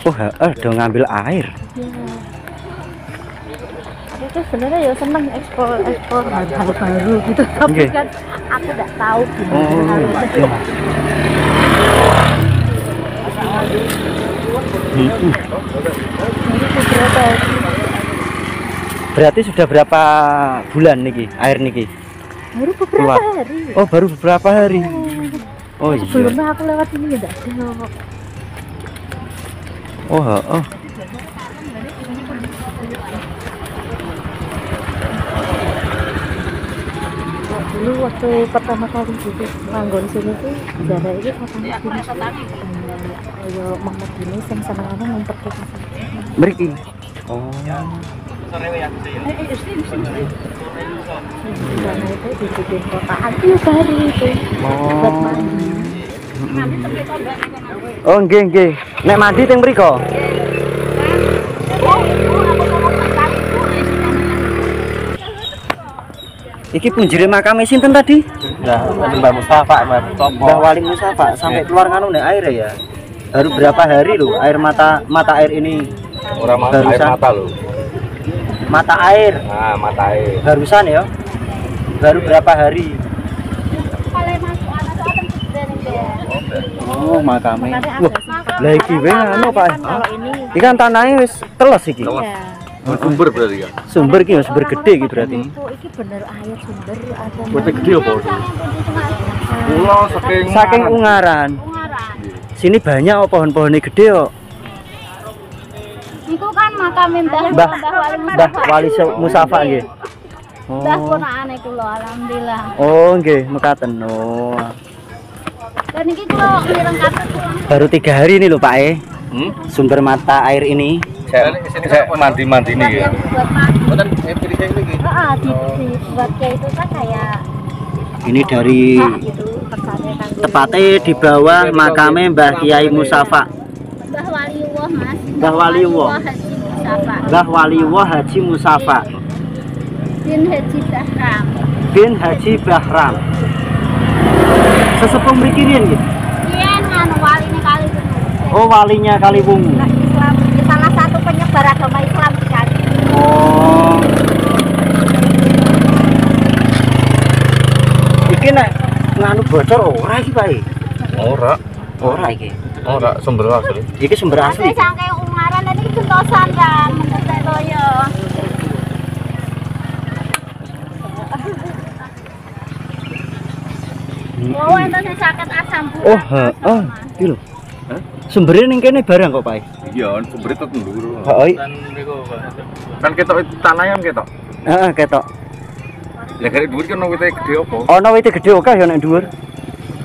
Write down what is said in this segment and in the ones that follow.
Oh, udah ngambil air. Aku tuh sebenarnya ya seneng ekspor hal-hal baru gitu, tapi kan aku nggak tahu gimana. Berarti sudah berapa bulan niki air niki? Baru beberapa hari. Oh, baru beberapa hari. Oh iya. Sebelumnya aku lewat ini enggak ada. Oh. Dulu waktu pertama kali gitu manggon sini tuh jarak ini katanya ayo Muhammad ini sing senengane ngumpet ke pasar. Mriki. Oh. Karena itu dibikin kotaan itu baru itu. Buat mandi. Oh, nggih. Nek mandi teng mriko. Iki punjere makame sinten tadi? Mbah Mustafa, Mbah Wali Mustafa sampai keluar nganu nek air ya. Baru berapa hari loh air mata air ini. Orang air mata loh. Mata air. Nah, mata air. Barusan ya. Baru berapa hari? Oh, makame. Wah, lah iki wae anu Pak. Iki kan tanahnya wis teles iki. Sumber berarti ya. Sumber iki sumber gede iki berarti. Oh, iki bener air sumber ada. Berarti gede apa? Pulau Saking Ungaran. Sini banyak pohon-pohonnya gede kok. Iku kan makam Mbah Wali Mustafa nggih. Mbah ponakane kula alhamdulillah. Oh, nggih, mekaten. Oh. Dan iki kula mireng katut. Baru 3 hari ini loh Pak sumber mata air ini. Saya mandi nih ya. Buatan pilih saya ini. Heeh, dibuat kayak itu kan kayak ini dari gitu, tepatnya di bawah makame Mbah Kiai Mustafa. Mbah Waliullah Mas. Mbah Waliullah. Mbah Waliullah Haji Mustafa. Bin Haji Bahram. Sesepuh mriki riyen nggih. Iya, anu waline Kaliwungu. Oh, walinya Kaliwungu. Islam, salah satu penyebar agama Islam di Kali. Oh. Iki nek nganu bocor ora iki, Pak? Ora iki. Ora sumber asli. Iki sumber asli. Sangke Ungaran dan iki gentosan kan, menurut loyo. Oh, enten sing sakit asam urat. Oh, iki lho. Sumbernya ning kene barang kok, Pak? Iya, sumber itu ndhuwur. Heeh. Kan ketok tanah kan ketok. Heeh, ketok. Lah gare dhuwur kan wite gede apa? Ana wite gede akeh ya nek dhuwur.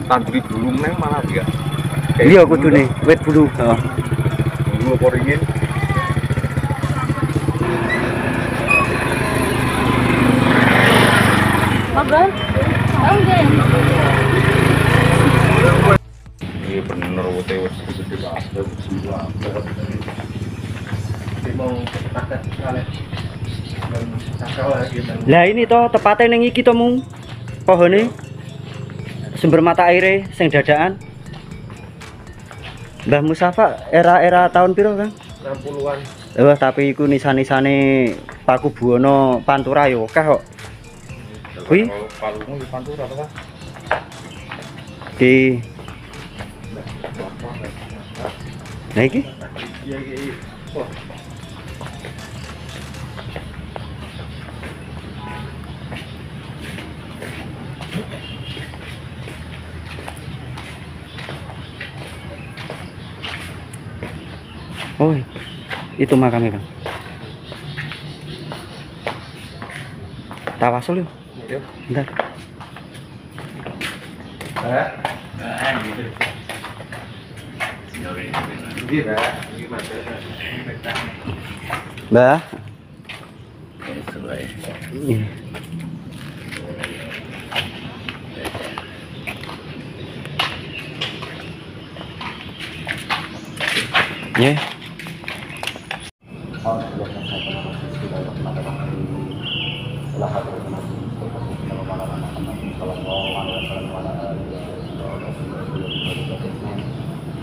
Tanduri bulu meneh malah dia. Iya kudune, wit bulu. Heeh. Bulu apa ringin? Mabar. Oh, nggih. Iya bener wite wis gede banget. Lah ini toh tepatnya ning iki to mung pohone sumber mata aire sing dadakan. Mbah Mustafa era tahun piro, Kang? 60-an. Wah, tapi iku nisan-nisane Paku Buwono Pantura yo akeh kok. Kuwi Palumu di Pantura apa? Di Nah iki? Iya. Wah. Oh, itu makamnya, Kang. Tawasul yuk. Bentar. Mbah. Iya. Yeah.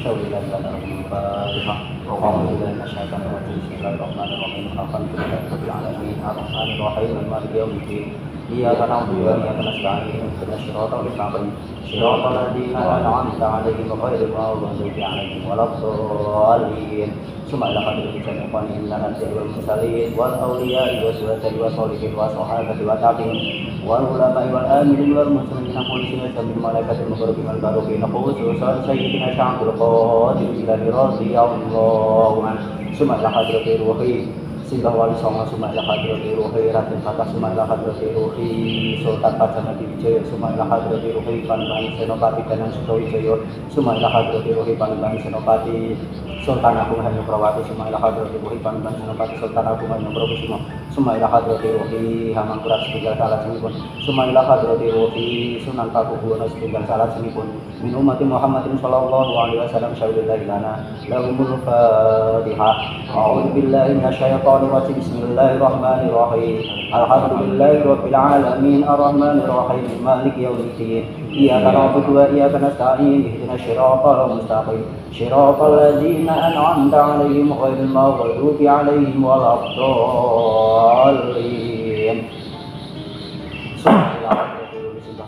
Syaulillahi wa al-Fatihah. Alhamdulillahi wa syaitan wa bismillahirrahmanirrahim. Alhamdulillahi rabbil alamin. Ar-Rahmanir Rahim. Maliki yaumiddin. Iyyaka na'budu wa iyyaka nasta'in. Ihdinas siratal mustaqim. Siratal ladzina an'amta 'alaihim ghairil maghdubi 'alaihim waladdallin. Summa ila hadratil jami'in lana wal mursalin wal awliya'i wa shuhada'i wa sholihin wa sahabati wa tabi'in wal ulama'i wal amilin wal muslimin wa sambil malaikatil muqarrabin wal barukin khususan sayyidina Syaikhul Qadir Jilani radhiyallahu anhu. Summa ila hadratil ruhi Singgah wali songo summa ila hadratil ruhi Raden Fatah summa ila hadratil ruhi Sultan Pajamati Wijaya summa ila hadratil ruhi Panembahan Senopati Danang Sukawijaya summa ila hadratil ruhi Panembahan Senopati Sultan Agung Hanyokrawati summa ila hadratil ruhi Panembahan Senopati Sultan Agung Hanyokrawati summa ila hadratil ruhi Hamangkurat setunggal salat semipun summa ila hadratil ruhi Sunan Pakubuwono setunggal salat semipun min ummati Muhammadin sallallahu alaihi wasallam syaulillahi lana lahumul Fatihah. A'udzu billahi minasyaitonir rajim. Bismillahirrahmanirrahim. Alhamdulillahi rabbil alamin arrahmanir rahim maliki yaumiddin. Iyyaka na'budu wa iyyaka nasta'in. Ihdinas siratal mustaqim. Siratal ladzina an'amta 'alaihim ghairil maghdubi 'alaihim waladdallin.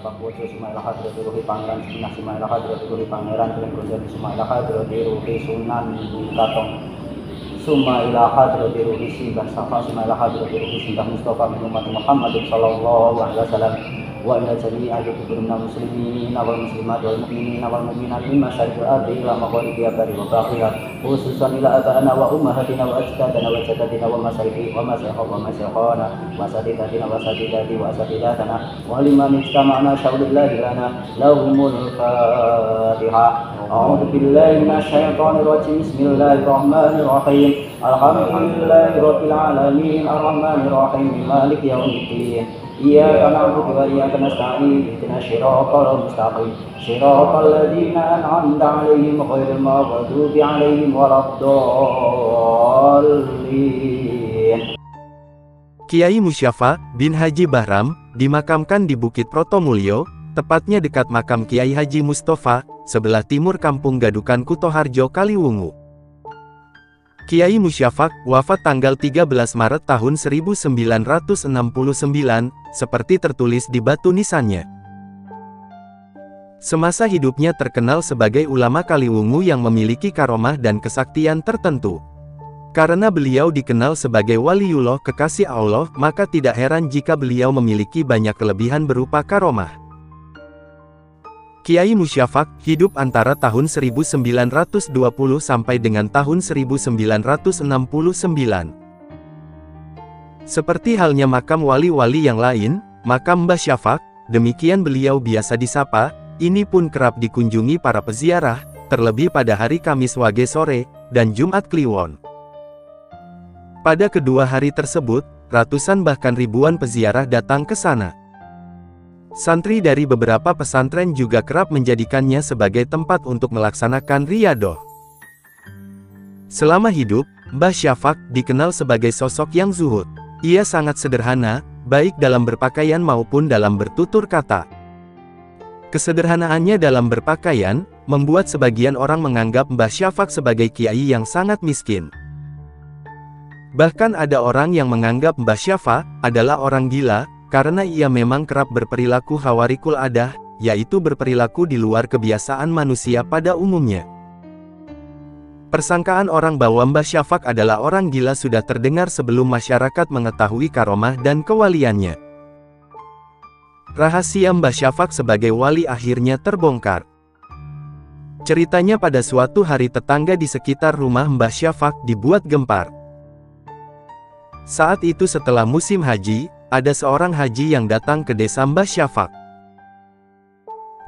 Pakuwoso summa ila hadratil ruhi Pangeran Sinah summa ila hadratil ruhi Pangeran Trenggono summa ila hadratil ruhi Sunan Katong summa ila hadratil ruhi Singgah Safa summa ila hadratil ruhi Singgah Mustafa min ummati Muhammadin sallallahu alaihi wasallam wa ila jami'i minal muslimin wal muslimat wal mu'minin wal mu'minat min masyariqil ardi ila magharibiha wa baqiha khususan ila abana wa ummahatina wa ajdadina wa jaddatina wa masyariqi wa masyayikhana wa sadidatina wa sadidati wa sadidatana wa liman istama'na syaulillahi lana lahumul Fatihah. A'udzu billahi minasyaitonir rajim. Bismillahirrahmanir rahim. Alhamdulillahi rabbil alamin arrahmanir rahim maliki yaumiddin. Iyyaka na'budu wa iyyaka nasta'in. Ihdinas siratal mustaqim. Siratal ladzina an'amta 'alaihim ghairil maghdubi 'alaihim waladdallin. Kiai Musyafa bin Haji Bahram dimakamkan di Bukit Protomulyo, tepatnya dekat makam Kiai Haji Mustofa, sebelah timur Kampung Gadukan Kutoharjo Kaliwungu. Kiai Musyafaq wafat tanggal 13 Maret tahun 1969, seperti tertulis di batu nisannya. Semasa hidupnya terkenal sebagai ulama Kaliwungu yang memiliki karomah dan kesaktian tertentu. Karena beliau dikenal sebagai waliullah kekasih Allah, maka tidak heran jika beliau memiliki banyak kelebihan berupa karomah. Kiai Musyafaq hidup antara tahun 1920 sampai dengan tahun 1969. Seperti halnya makam wali-wali yang lain, makam Mbah Syafaq, demikian beliau biasa disapa, ini pun kerap dikunjungi para peziarah, terlebih pada hari Kamis Wage sore, dan Jumat Kliwon. Pada kedua hari tersebut, ratusan bahkan ribuan peziarah datang ke sana. Santri dari beberapa pesantren juga kerap menjadikannya sebagai tempat untuk melaksanakan riyadoh. Selama hidup, Mbah Syafaq dikenal sebagai sosok yang zuhud. Ia sangat sederhana, baik dalam berpakaian maupun dalam bertutur kata. Kesederhanaannya dalam berpakaian, membuat sebagian orang menganggap Mbah Syafaq sebagai kiai yang sangat miskin. Bahkan ada orang yang menganggap Mbah Syafaq adalah orang gila, karena ia memang kerap berperilaku hawarikul adah, yaitu berperilaku di luar kebiasaan manusia pada umumnya. Persangkaan orang bahwa Mbah Syafaq adalah orang gila sudah terdengar sebelum masyarakat mengetahui karomah dan kewaliannya. Rahasia Mbah Syafaq sebagai wali akhirnya terbongkar. Ceritanya pada suatu hari tetangga di sekitar rumah Mbah Syafaq dibuat gempar. Saat itu setelah musim haji, ada seorang haji yang datang ke desa Mbah Syafaq.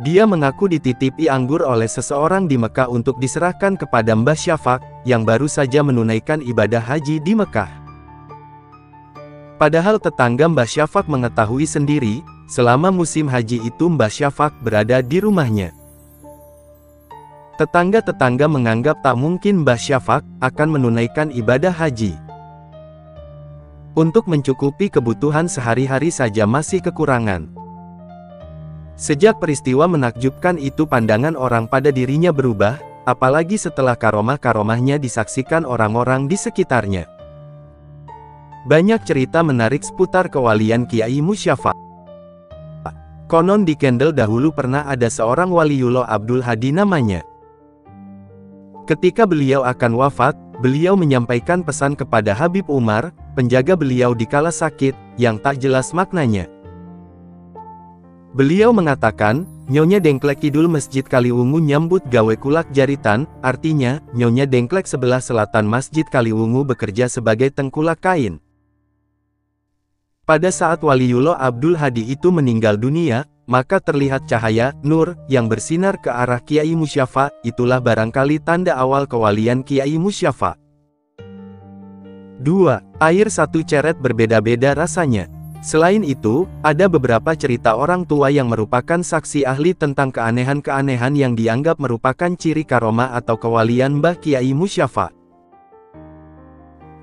Dia mengaku dititipi anggur oleh seseorang di Mekah untuk diserahkan kepada Mbah Syafaq, yang baru saja menunaikan ibadah haji di Mekah. Padahal tetangga Mbah Syafaq mengetahui sendiri, selama musim haji itu Mbah Syafaq berada di rumahnya. Tetangga-tetangga menganggap tak mungkin Mbah Syafaq akan menunaikan ibadah haji. Untuk mencukupi kebutuhan sehari-hari saja masih kekurangan. Sejak peristiwa menakjubkan itu pandangan orang pada dirinya berubah, apalagi setelah karomah-karomahnya disaksikan orang-orang di sekitarnya. Banyak cerita menarik seputar kewalian Kiai Musyafa. Konon di Kendal dahulu pernah ada seorang waliullah Abdul Hadi namanya. Ketika beliau akan wafat, beliau menyampaikan pesan kepada Habib Umar, penjaga beliau di kala sakit, yang tak jelas maknanya. Beliau mengatakan, "Nyonya Dengklek Kidul Masjid Kaliwungu nyambut gawe kulak jaritan," artinya, Nyonya Dengklek sebelah selatan Masjid Kaliwungu bekerja sebagai tengkulak kain. Pada saat Waliullah Abdul Hadi itu meninggal dunia, maka terlihat cahaya, nur, yang bersinar ke arah Kiai Musyafa, itulah barangkali tanda awal kewalian Kiai Musyafa. 2. Air satu ceret berbeda-beda rasanya. Selain itu, ada beberapa cerita orang tua yang merupakan saksi ahli tentang keanehan-keanehan yang dianggap merupakan ciri karomah atau kewalian Mbah Kiai Musyafa.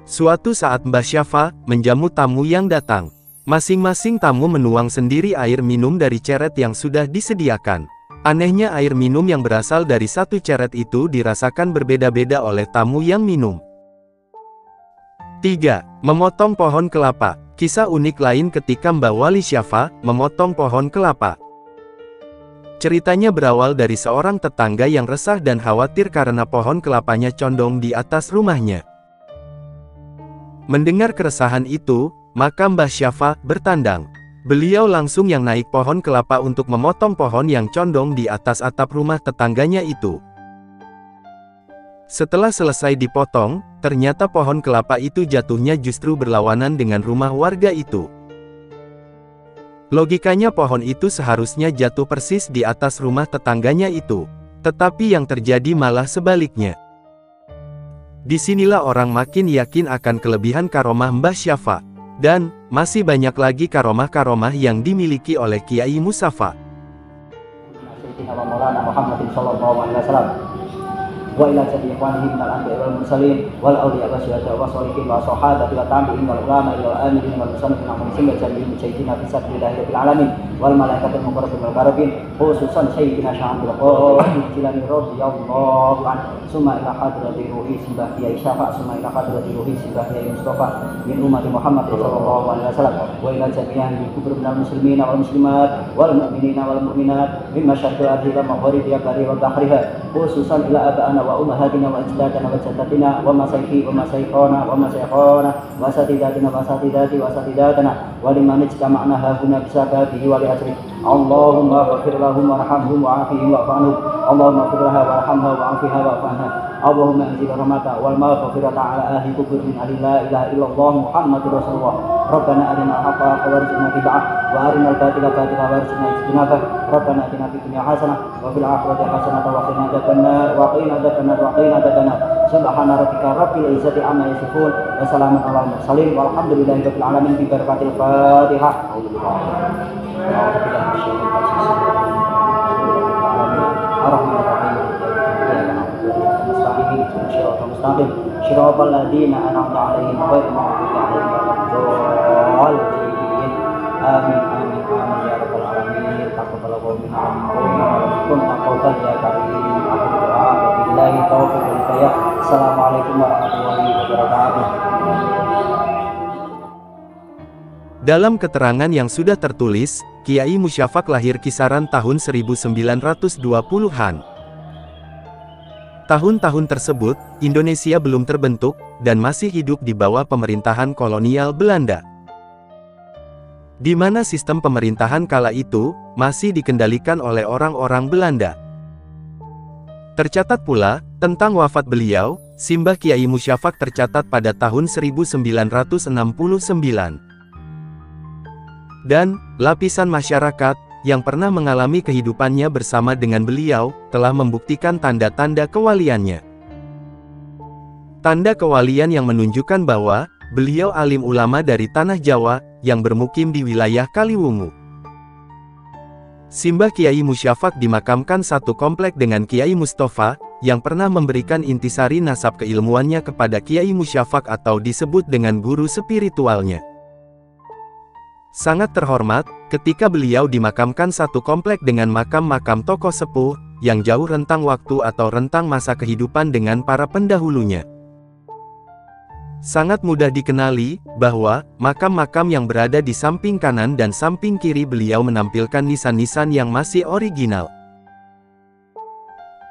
Suatu saat Mbah Syafa menjamu tamu yang datang. Masing-masing tamu menuang sendiri air minum dari ceret yang sudah disediakan. Anehnya air minum yang berasal dari satu ceret itu dirasakan berbeda-beda oleh tamu yang minum. 3. Memotong pohon kelapa. Kisah unik lain ketika Mbah Wali Syafa memotong pohon kelapa. Ceritanya berawal dari seorang tetangga yang resah dan khawatir karena pohon kelapanya condong di atas rumahnya. Mendengar keresahan itu, maka Mbah Syafa bertandang. Beliau langsung yang naik pohon kelapa untuk memotong pohon yang condong di atas atap rumah tetangganya itu. Setelah selesai dipotong, ternyata pohon kelapa itu jatuhnya justru berlawanan dengan rumah warga itu. Logikanya pohon itu seharusnya jatuh persis di atas rumah tetangganya itu. Tetapi yang terjadi malah sebaliknya. Disinilah orang makin yakin akan kelebihan karomah Mbah Syafa. Dan, masih banyak lagi karomah-karomah yang dimiliki oleh Kiai Musyafa. Wa ila jami'i ikhwanihi minal anbiya'i wal mursalin wal awliya'i wasyuhada'i wassalihin wa sholihati wa tabi'in wal ulama'i wal amilin wal musannifin wa muslimin wa jami'il mujahidin fi sabilillahi rabbil alamin wal malaikatil muqarrabin wal qarabin khususan sayyidina Syaikhul Qadir Jilani radhiyallahu anhu summa ila hadrati ruhi Mbah Kiai Syafa summa ila hadrati ruhi Mbah Kiai Mustafa min ummati Muhammad sallallahu alaihi wasallam wa ila jami'il kubur minal muslimin wal muslimat wal mu'minina wal mu'minat min masyariqil ardi wa magharibiha wa bahriha khususan ila aba'ana wa ummahatina wa ajdadina wa jaddatina wa masayikhi wa masayikhona wa masayikhona wa satidatina wa satidati wa satidatana wa liman ijtama'na hahuna bisababihi wa li'ajri Allahumma ghafir lahum warhamhum wa'afihim wa'fanhum Allahumma ghafir laha warhamha wa'afiha wa'fanha Allahumma anzil rahmata wal maghfirata ala ahli kubur min ahli la ilaha illallah Muhammadur Rasulullah Rabbana arina al-haqqa warzuqna ittiba'ah wa arina al-batila batila warzuqna ijtinabah Rabbana atina fid dunya hasanah wa fil akhirati hasanah wa qina adzabannar wa qina adzabannar subhana rabbika rabbil izzati amma yasifun wa salamun alal mursalin walhamdulillahi rabbil alamin bi barakatil Fatihah. Shiratal ladzina an'amta 'alaihim ghairil maghdubi 'alaihim waladdallin. Amin amin amin ya rabbal alamin. Taqabbalallahu minna wa minkum taqabbal ya karim. Billahi taufiq wal hidayah. Assalamualaikum warahmatullahi wabarakatuh. Dalam keterangan yang sudah tertulis, Kiai Musyafa lahir kisaran tahun 1920-an. Tahun-tahun tersebut, Indonesia belum terbentuk, dan masih hidup di bawah pemerintahan kolonial Belanda. Di mana sistem pemerintahan kala itu, masih dikendalikan oleh orang-orang Belanda. Tercatat pula, tentang wafat beliau, Simbah Kiai Musyafa tercatat pada tahun 1969. Dan, lapisan masyarakat, yang pernah mengalami kehidupannya bersama dengan beliau, telah membuktikan tanda-tanda kewaliannya. Tanda kewalian yang menunjukkan bahwa, beliau alim ulama dari tanah Jawa, yang bermukim di wilayah Kaliwungu. Simbah Kiai Musyafa dimakamkan satu komplek dengan Kiai Mustafa, yang pernah memberikan intisari nasab keilmuannya kepada Kiai Musyafa atau disebut dengan guru spiritualnya. Sangat terhormat, ketika beliau dimakamkan satu komplek dengan makam-makam tokoh sepuh, yang jauh rentang waktu atau rentang masa kehidupan dengan para pendahulunya. Sangat mudah dikenali, bahwa, makam-makam yang berada di samping kanan dan samping kiri beliau menampilkan nisan-nisan yang masih original.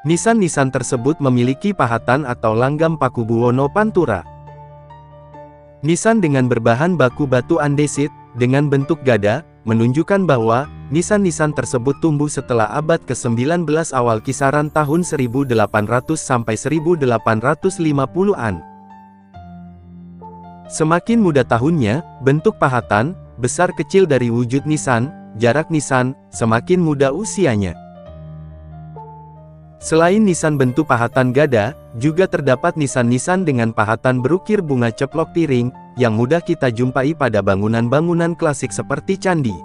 Nisan-nisan tersebut memiliki pahatan atau langgam paku buwono pantura. Nisan dengan berbahan baku batu andesit, dengan bentuk gada, menunjukkan bahwa, nisan-nisan tersebut tumbuh setelah abad ke-19 awal kisaran tahun 1800 sampai 1850-an. Semakin muda tahunnya, bentuk pahatan, besar kecil dari wujud nisan, jarak nisan, semakin muda usianya. Selain nisan bentuk pahatan gada, juga terdapat nisan-nisan dengan pahatan berukir bunga ceplok piring, yang mudah kita jumpai pada bangunan-bangunan klasik seperti candi.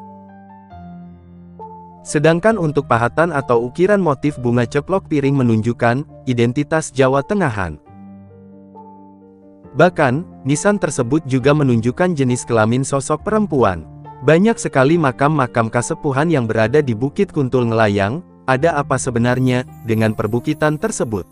Sedangkan untuk pahatan atau ukiran motif bunga ceplok piring menunjukkan identitas Jawa Tengahan. Bahkan, nisan tersebut juga menunjukkan jenis kelamin sosok perempuan. Banyak sekali makam-makam kasepuhan yang berada di Bukit Kuntul Ngelayang. Ada apa sebenarnya dengan perbukitan tersebut?